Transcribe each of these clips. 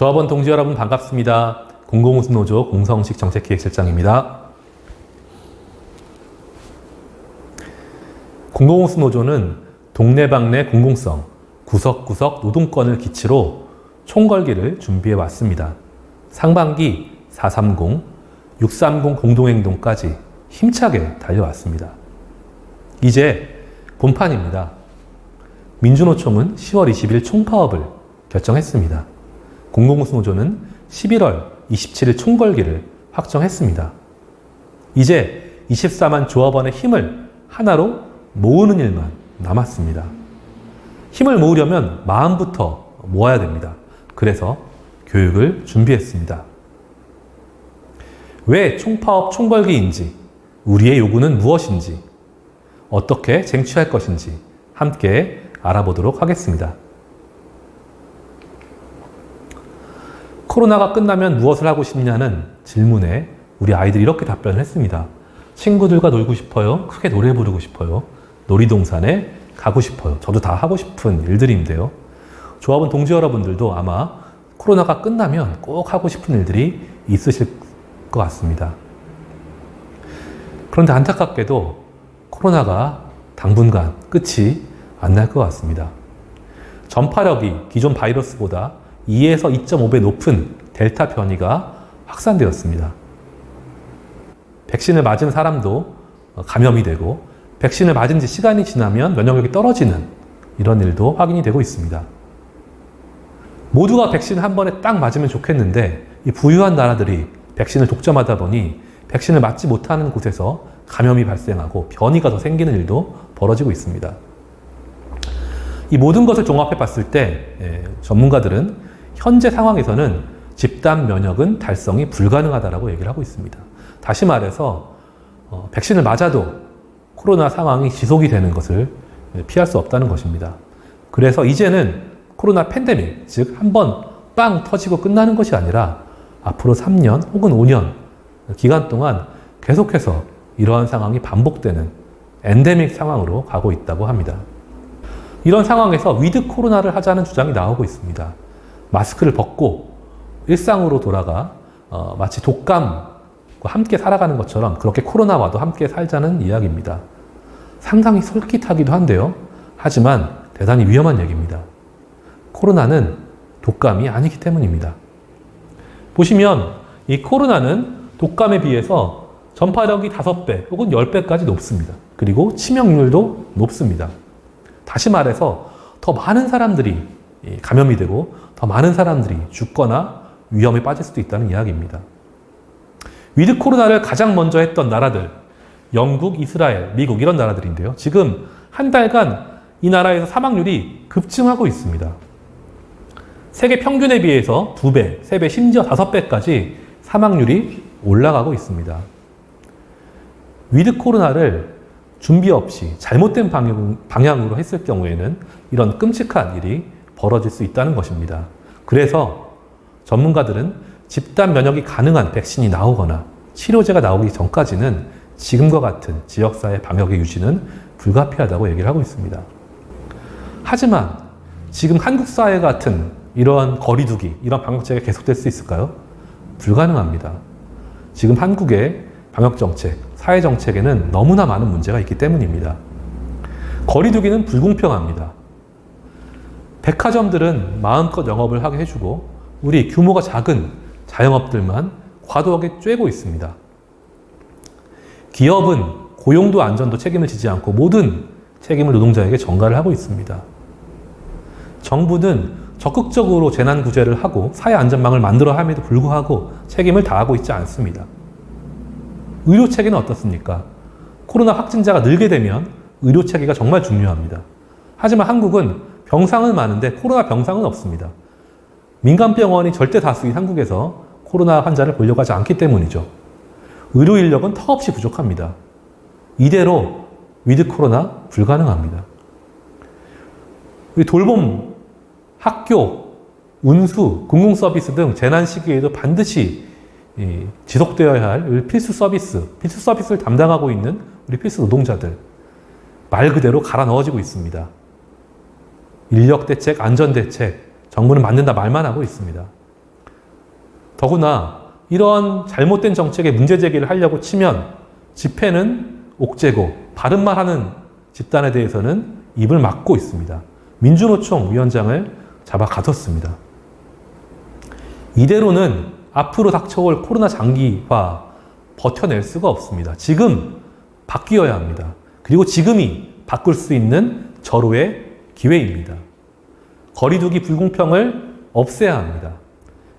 조합원 동지 여러분 반갑습니다. 공공운수노조 공성식 정책기획실장입니다. 공공운수노조는 동네방네 공공성, 구석구석 노동권을 기치로 총걸기를 준비해 왔습니다. 상반기 430, 630 공동행동까지 힘차게 달려왔습니다. 이제 본판입니다. 민주노총은 10월 20일 총파업을 결정했습니다. 공공운수노조는 11월 27일 총걸기를 확정했습니다. 이제 24만 조합원의 힘을 하나로 모으는 일만 남았습니다. 힘을 모으려면 마음부터 모아야 됩니다. 그래서 교육을 준비했습니다. 왜 총파업 총걸기인지, 우리의 요구는 무엇인지, 어떻게 쟁취할 것인지 함께 알아보도록 하겠습니다. 코로나가 끝나면 무엇을 하고 싶냐는 질문에 우리 아이들이 이렇게 답변을 했습니다. 친구들과 놀고 싶어요. 크게 노래 부르고 싶어요. 놀이동산에 가고 싶어요. 저도 다 하고 싶은 일들인데요. 조합원 동지 여러분들도 아마 코로나가 끝나면 꼭 하고 싶은 일들이 있으실 것 같습니다. 그런데 안타깝게도 코로나가 당분간 끝이 안 날 것 같습니다. 전파력이 기존 바이러스보다 2에서 2.5배 높은 델타 변이가 확산되었습니다. 백신을 맞은 사람도 감염이 되고 백신을 맞은 지 시간이 지나면 면역력이 떨어지는 이런 일도 확인이 되고 있습니다. 모두가 백신을 한 번에 딱 맞으면 좋겠는데 이 부유한 나라들이 백신을 독점하다 보니 백신을 맞지 못하는 곳에서 감염이 발생하고 변이가 더 생기는 일도 벌어지고 있습니다. 이 모든 것을 종합해 봤을 때 전문가들은 현재 상황에서는 집단 면역은 달성이 불가능하다고 얘기를 하고 있습니다. 다시 말해서 백신을 맞아도 코로나 상황이 지속이 되는 것을 피할 수 없다는 것입니다. 그래서 이제는 코로나 팬데믹, 즉 한 번 빵 터지고 끝나는 것이 아니라 앞으로 3년 혹은 5년 기간 동안 계속해서 이러한 상황이 반복되는 엔데믹 상황으로 가고 있다고 합니다. 이런 상황에서 위드 코로나를 하자는 주장이 나오고 있습니다. 마스크를 벗고 일상으로 돌아가 마치 독감과 함께 살아가는 것처럼 그렇게 코로나와도 함께 살자는 이야기입니다. 상당히 솔깃하기도 한데요. 하지만 대단히 위험한 얘기입니다. 코로나는 독감이 아니기 때문입니다. 보시면 이 코로나는 독감에 비해서 전파력이 5배 혹은 10배까지 높습니다. 그리고 치명률도 높습니다. 다시 말해서 더 많은 사람들이 감염이 되고 더 많은 사람들이 죽거나 위험에 빠질 수도 있다는 이야기입니다. 위드 코로나를 가장 먼저 했던 나라들, 영국, 이스라엘, 미국 이런 나라들인데요. 지금 한 달간 이 나라에서 사망률이 급증하고 있습니다. 세계 평균에 비해서 2배, 3배, 심지어 5배까지 사망률이 올라가고 있습니다. 위드 코로나를 준비 없이 잘못된 방향으로 했을 경우에는 이런 끔찍한 일이 벌어질 수 있다는 것입니다. 그래서 전문가들은 집단 면역이 가능한 백신이 나오거나 치료제가 나오기 전까지는 지금과 같은 지역사회 방역의 유지는 불가피하다고 얘기를 하고 있습니다. 하지만 지금 한국 사회 같은 이러한 거리두기, 이런 방역체계가 계속될 수 있을까요? 불가능합니다. 지금 한국의 방역정책, 사회정책에는 너무나 많은 문제가 있기 때문입니다. 거리두기는 불공평합니다. 백화점들은 마음껏 영업을 하게 해주고 우리 규모가 작은 자영업들만 과도하게 쬐고 있습니다. 기업은 고용도 안전도 책임을 지지 않고 모든 책임을 노동자에게 전가를 하고 있습니다. 정부는 적극적으로 재난구제를 하고 사회안전망을 만들어 함에도 불구하고 책임을 다하고 있지 않습니다. 의료체계는 어떻습니까? 코로나 확진자가 늘게 되면 의료체계가 정말 중요합니다. 하지만 한국은 병상은 많은데 코로나 병상은 없습니다. 민간병원이 절대 다수인 한국에서 코로나 환자를 보려고 하지 않기 때문이죠. 의료 인력은 턱없이 부족합니다. 이대로 위드 코로나 불가능합니다. 돌봄, 학교, 운수, 공공서비스 등 재난 시기에도 반드시 지속되어야 할 필수 서비스를 담당하고 있는 우리 필수 노동자들 말 그대로 갈아 넣어지고 있습니다. 인력대책, 안전대책, 정부는 만든다 말만 하고 있습니다. 더구나 이런 잘못된 정책에 문제 제기를 하려고 치면 집회는 옥죄고 바른말 하는 집단에 대해서는 입을 막고 있습니다. 민주노총 위원장을 잡아 가뒀습니다. 이대로는 앞으로 닥쳐올 코로나 장기화 버텨낼 수가 없습니다. 지금 바뀌어야 합니다. 그리고 지금이 바꿀 수 있는 절호의 기회입니다. 거리두기 불공평을 없애야 합니다.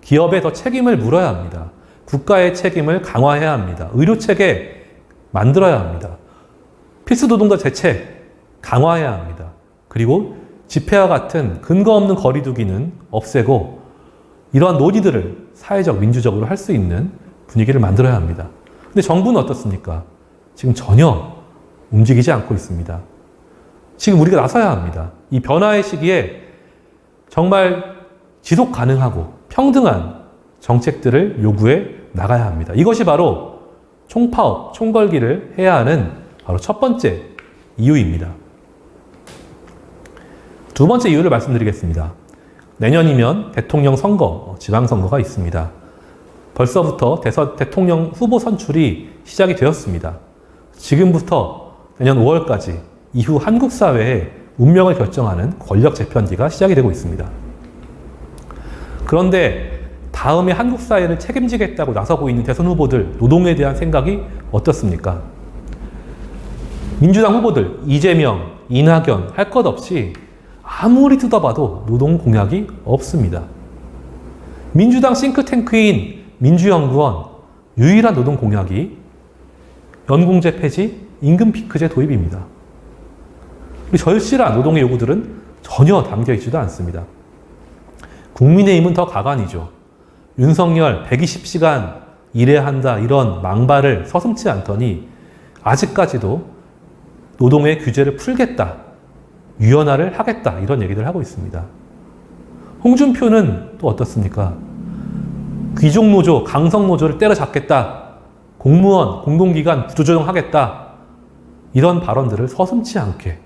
기업에 더 책임을 물어야 합니다. 국가의 책임을 강화해야 합니다. 의료체계 만들어야 합니다. 필수노동자 대책 강화해야 합니다. 그리고 집회와 같은 근거 없는 거리두기는 없애고 이러한 논의들을 사회적, 민주적으로 할 수 있는 분위기를 만들어야 합니다. 근데 정부는 어떻습니까? 지금 전혀 움직이지 않고 있습니다. 지금 우리가 나서야 합니다. 이 변화의 시기에 정말 지속 가능하고 평등한 정책들을 요구해 나가야 합니다. 이것이 바로 총파업, 총걸기를 해야 하는 바로 첫 번째 이유입니다. 두 번째 이유를 말씀드리겠습니다. 내년이면 대통령 선거, 지방선거가 있습니다. 벌써부터 대통령 후보 선출이 시작이 되었습니다. 지금부터 내년 5월까지 이후 한국 사회의 운명을 결정하는 권력 재편기가 시작이 되고 있습니다. 그런데 다음에 한국 사회를 책임지겠다고 나서고 있는 대선 후보들, 노동에 대한 생각이 어떻습니까? 민주당 후보들, 이재명, 이낙연 할 것 없이 아무리 뜯어봐도 노동 공약이 없습니다. 민주당 싱크탱크인 민주연구원 유일한 노동 공약이 연공제 폐지, 임금 피크제 도입입니다. 우리 절실한 노동의 요구들은 전혀 담겨 있지도 않습니다. 국민의힘은 더 가관이죠. 윤석열 120시간 일해야 한다 이런 망발을 서슴지 않더니 아직까지도 노동의 규제를 풀겠다, 유연화를 하겠다 이런 얘기를 하고 있습니다. 홍준표는 또 어떻습니까? 귀족노조, 강성노조를 때려잡겠다, 공무원, 공공기관 구조조정하겠다 이런 발언들을 서슴지 않게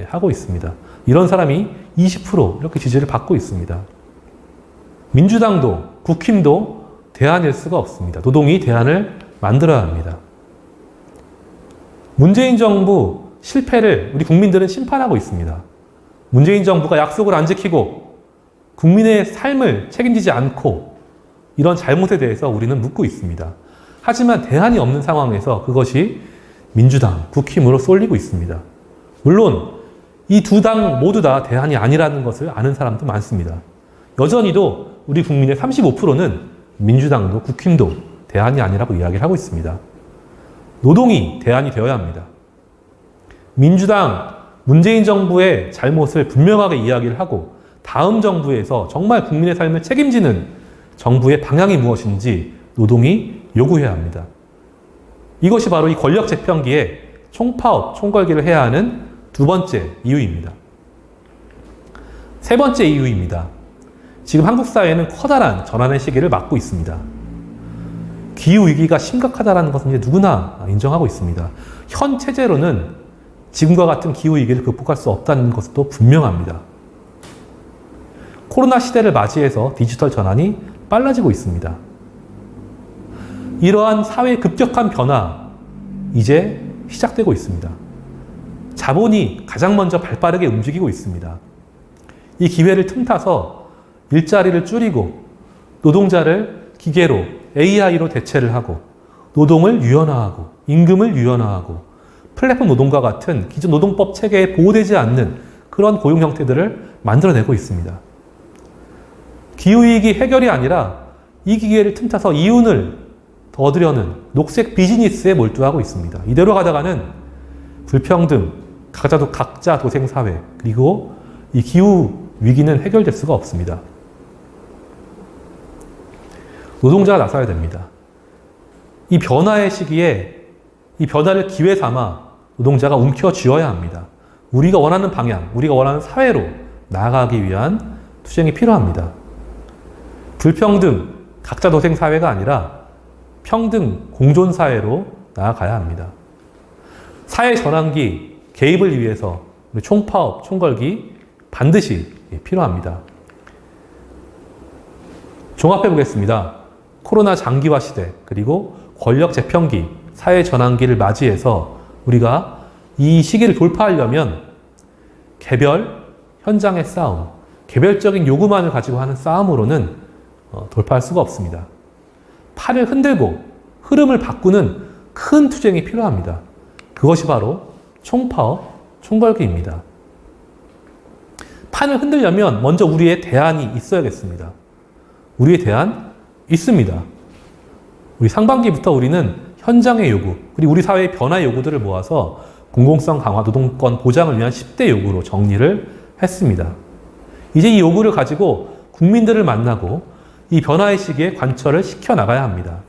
하고 있습니다. 이런 사람이 20% 이렇게 지지를 받고 있습니다. 민주당도 국힘도 대안일 수가 없습니다. 노동이 대안을 만들어야 합니다. 문재인 정부 실패를 우리 국민들은 심판하고 있습니다. 문재인 정부가 약속을 안 지키고 국민의 삶을 책임지지 않고 이런 잘못에 대해서 우리는 묻고 있습니다. 하지만 대안이 없는 상황에서 그것이 민주당, 국힘으로 쏠리고 있습니다. 물론 이 두 당 모두 다 대안이 아니라는 것을 아는 사람도 많습니다. 여전히도 우리 국민의 35%는 민주당도 국힘도 대안이 아니라고 이야기를 하고 있습니다. 노동이 대안이 되어야 합니다. 민주당, 문재인 정부의 잘못을 분명하게 이야기를 하고 다음 정부에서 정말 국민의 삶을 책임지는 정부의 방향이 무엇인지 노동이 요구해야 합니다. 이것이 바로 이 권력 재편기에 총파업, 총걸기를 해야 하는 두 번째 이유입니다. 세 번째 이유입니다. 지금 한국 사회는 커다란 전환의 시기를 맞고 있습니다. 기후위기가 심각하다는 것은 이제 누구나 인정하고 있습니다. 현 체제로는 지금과 같은 기후위기를 극복할 수 없다는 것도 분명합니다. 코로나 시대를 맞이해서 디지털 전환이 빨라지고 있습니다. 이러한 사회의 급격한 변화, 이제 시작되고 있습니다. 자본이 가장 먼저 발빠르게 움직이고 있습니다. 이 기회를 틈타서 일자리를 줄이고 노동자를 기계로 AI로 대체를 하고 노동을 유연화하고 임금을 유연화하고 플랫폼 노동과 같은 기존 노동법 체계에 보호되지 않는 그런 고용 형태들을 만들어내고 있습니다. 기후위기 해결이 아니라 이 기회를 틈타서 이윤을 더 얻으려는 녹색 비즈니스에 몰두하고 있습니다. 이대로 가다가는 불평등, 각자 도생 사회, 그리고 이 기후 위기는 해결될 수가 없습니다. 노동자가 나서야 됩니다. 이 변화의 시기에 이 변화를 기회 삼아 노동자가 움켜쥐어야 합니다. 우리가 원하는 방향, 우리가 원하는 사회로 나아가기 위한 투쟁이 필요합니다. 불평등, 각자 도생 사회가 아니라 평등, 공존 사회로 나아가야 합니다. 사회 전환기 개입을 위해서 우리 총파업, 총걸기 반드시 필요합니다. 종합해 보겠습니다. 코로나 장기화 시대, 그리고 권력 재편기, 사회 전환기를 맞이해서 우리가 이 시기를 돌파하려면 개별, 현장의 싸움, 개별적인 요구만을 가지고 하는 싸움으로는 돌파할 수가 없습니다. 팔을 흔들고 흐름을 바꾸는 큰 투쟁이 필요합니다. 그것이 바로 총파업, 총궐기입니다. 판을 흔들려면 먼저 우리의 대안이 있어야겠습니다. 우리의 대안 있습니다. 우리 상반기부터 우리는 현장의 요구, 그리고 우리 사회의 변화 요구들을 모아서 공공성 강화 노동권 보장을 위한 10대 요구로 정리를 했습니다. 이제 이 요구를 가지고 국민들을 만나고 이 변화의 시기에 관철을 시켜나가야 합니다.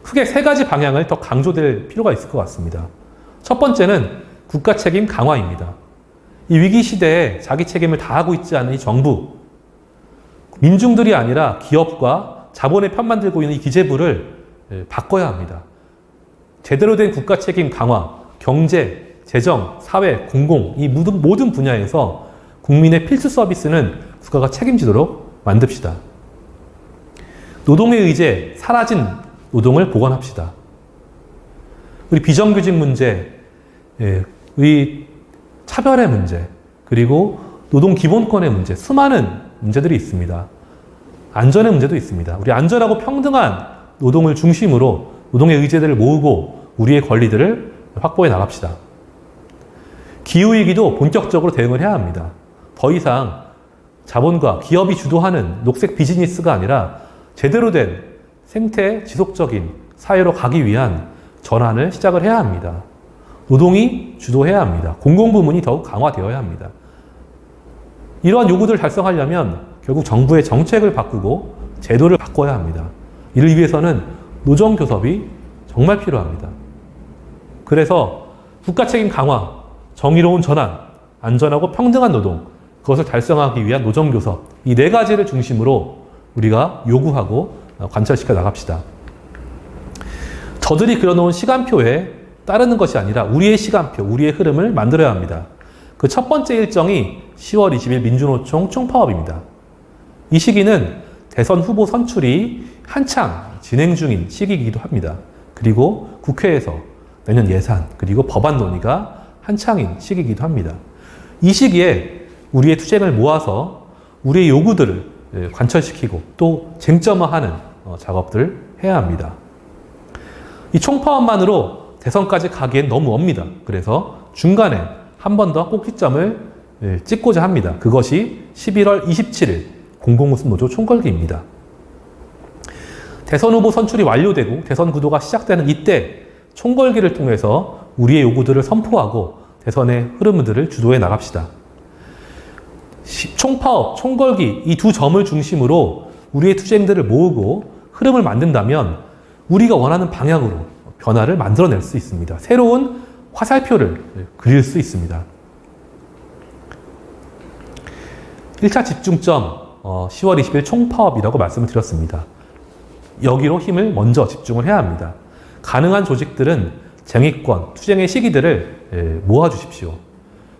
크게 세 가지 방향을 더 강조될 필요가 있을 것 같습니다. 첫 번째는 국가 책임 강화입니다. 이 위기 시대에 자기 책임을 다하고 있지 않은 이 정부, 민중들이 아니라 기업과 자본의 편만 들고 있는 이 기재부를 바꿔야 합니다. 제대로 된 국가 책임 강화, 경제, 재정, 사회, 공공 이 모든 분야에서 국민의 필수 서비스는 국가가 책임지도록 만듭시다. 노동의 의제, 사라진 노동을 복원합시다. 우리 비정규직 문제, 우리 차별의 문제, 그리고 노동 기본권의 문제, 수많은 문제들이 있습니다. 안전의 문제도 있습니다. 우리 안전하고 평등한 노동을 중심으로 노동의 의제들을 모으고 우리의 권리들을 확보해 나갑시다. 기후위기도 본격적으로 대응을 해야 합니다. 더 이상 자본과 기업이 주도하는 녹색 비즈니스가 아니라 제대로 된 생태 지속적인 사회로 가기 위한 전환을 시작을 해야 합니다. 노동이 주도해야 합니다. 공공부문이 더욱 강화되어야 합니다. 이러한 요구들을 달성하려면 결국 정부의 정책을 바꾸고 제도를 바꿔야 합니다. 이를 위해서는 노정교섭이 정말 필요합니다. 그래서 국가 책임 강화, 정의로운 전환, 안전하고 평등한 노동, 그것을 달성하기 위한 노정교섭, 이 네 가지를 중심으로 우리가 요구하고 관철시켜 나갑시다. 저들이 그려놓은 시간표에 따르는 것이 아니라 우리의 시간표, 우리의 흐름을 만들어야 합니다. 그 첫 번째 일정이 10월 20일 민주노총 총파업입니다. 이 시기는 대선 후보 선출이 한창 진행 중인 시기이기도 합니다. 그리고 국회에서 내년 예산, 그리고 법안 논의가 한창인 시기이기도 합니다. 이 시기에 우리의 투쟁을 모아서 우리의 요구들을 관철시키고 또 쟁점화하는 작업들을 해야 합니다. 이 총파업만으로 대선까지 가기엔 너무 멉니다. 그래서 중간에 한 번 더 꼭지점을 찍고자 합니다. 그것이 11월 27일 공공운수노조 총궐기입니다. 대선 후보 선출이 완료되고 대선 구도가 시작되는 이때 총궐기를 통해서 우리의 요구들을 선포하고 대선의 흐름들을 주도해 나갑시다. 총파업, 총궐기 이 두 점을 중심으로 우리의 투쟁들을 모으고 흐름을 만든다면 우리가 원하는 방향으로 변화를 만들어낼 수 있습니다. 새로운 화살표를 그릴 수 있습니다. 1차 집중점 10월 20일 총파업이라고 말씀을 드렸습니다. 여기로 힘을 먼저 집중을 해야 합니다. 가능한 조직들은 쟁의권, 투쟁의 시기들을 모아주십시오.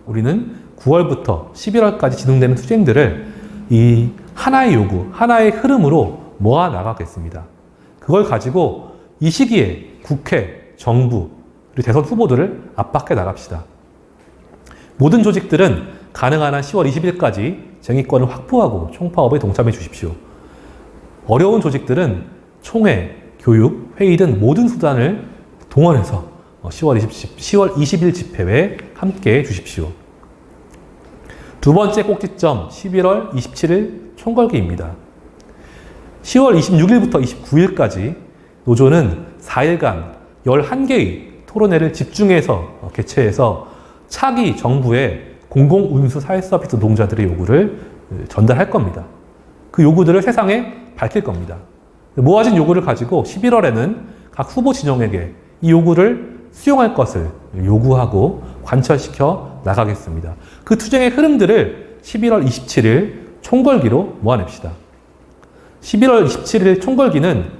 우리는 9월부터 11월까지 진행되는 투쟁들을 이 하나의 요구, 하나의 흐름으로 모아 나가겠습니다. 그걸 가지고 이 시기에 국회, 정부, 그리고 대선 후보들을 압박해 나갑시다. 모든 조직들은 가능한 한 10월 20일까지 쟁의권을 확보하고 총파업에 동참해 주십시오. 어려운 조직들은 총회, 교육, 회의 등 모든 수단을 동원해서 10월 20일 집회에 함께 해 주십시오. 두 번째 꼭지점 11월 27일 총궐기입니다. 10월 26일부터 29일까지 노조는 4일간 11개의 토론회를 집중해서 개최해서 차기 정부의 공공운수 사회서비스 노동자들의 요구를 전달할 겁니다. 그 요구들을 세상에 밝힐 겁니다. 모아진 요구를 가지고 11월에는 각 후보 진영에게 이 요구를 수용할 것을 요구하고 관철시켜 나가겠습니다. 그 투쟁의 흐름들을 11월 27일 총궐기로 모아냅시다. 11월 27일 총궐기는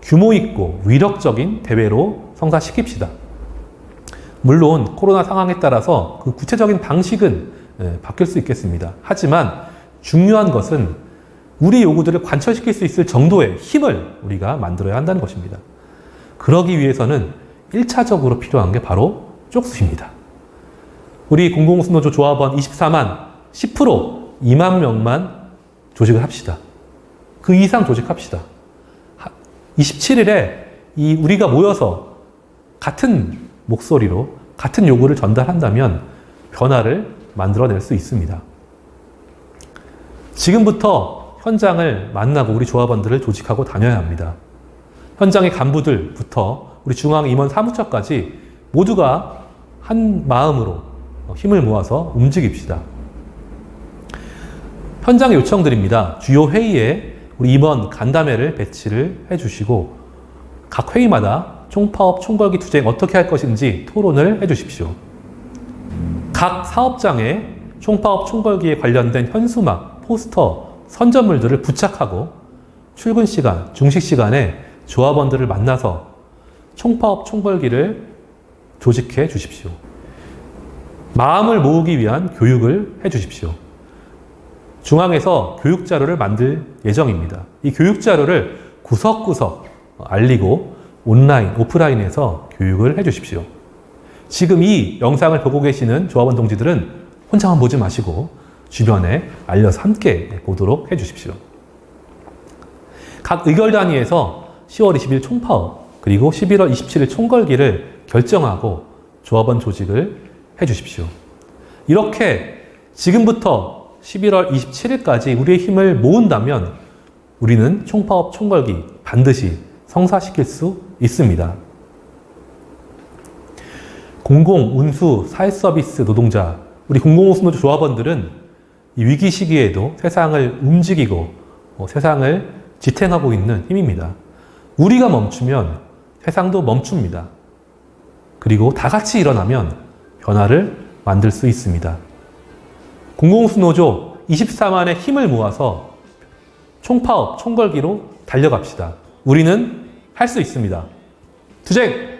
규모 있고 위력적인 대회로 성사시킵시다. 물론 코로나 상황에 따라서 그 구체적인 방식은 바뀔 수 있겠습니다. 하지만 중요한 것은 우리 요구들을 관철시킬 수 있을 정도의 힘을 우리가 만들어야 한다는 것입니다. 그러기 위해서는 1차적으로 필요한 게 바로 쪽수입니다. 우리 공공수노조 조합원 24만 10% 2만 명만 조직을 합시다. 그 이상 조직합시다. 27일에 우리가 모여서 같은 목소리로 같은 요구를 전달한다면 변화를 만들어낼 수 있습니다. 지금부터 현장을 만나고 우리 조합원들을 조직하고 다녀야 합니다. 현장의 간부들부터 우리 중앙임원 사무처까지 모두가 한 마음으로 힘을 모아서 움직입시다. 현장의 요청드립니다. 주요 회의에 우리 임원 간담회를 배치를 해주시고 각 회의마다 총파업, 총궐기 투쟁 어떻게 할 것인지 토론을 해주십시오. 각 사업장에 총파업, 총궐기에 관련된 현수막, 포스터, 선전물들을 부착하고 출근 시간, 중식 시간에 조합원들을 만나서 총파업, 총궐기를 조직해 주십시오. 마음을 모으기 위한 교육을 해 주십시오. 중앙에서 교육 자료를 만들 예정입니다. 이 교육 자료를 구석구석 알리고 온라인, 오프라인에서 교육을 해 주십시오. 지금 이 영상을 보고 계시는 조합원 동지들은 혼자만 보지 마시고 주변에 알려서 함께 보도록 해 주십시오. 각 의결단위에서 10월 20일 총파업 그리고 11월 27일 총궐기를 결정하고 조합원 조직을 해 주십시오. 이렇게 지금부터 11월 27일까지 우리의 힘을 모은다면 우리는 총파업, 총궐기 반드시 성사시킬 수 있습니다. 공공, 운수, 사회서비스 노동자, 우리 공공수노조 조합원들은 이 위기 시기에도 세상을 움직이고 세상을 지탱하고 있는 힘입니다. 우리가 멈추면 세상도 멈춥니다. 그리고 다 같이 일어나면 변화를 만들 수 있습니다. 공공수노조 24만의 힘을 모아서 총파업, 총궐기로 달려갑시다. 우리는 할 수 있습니다. 투쟁!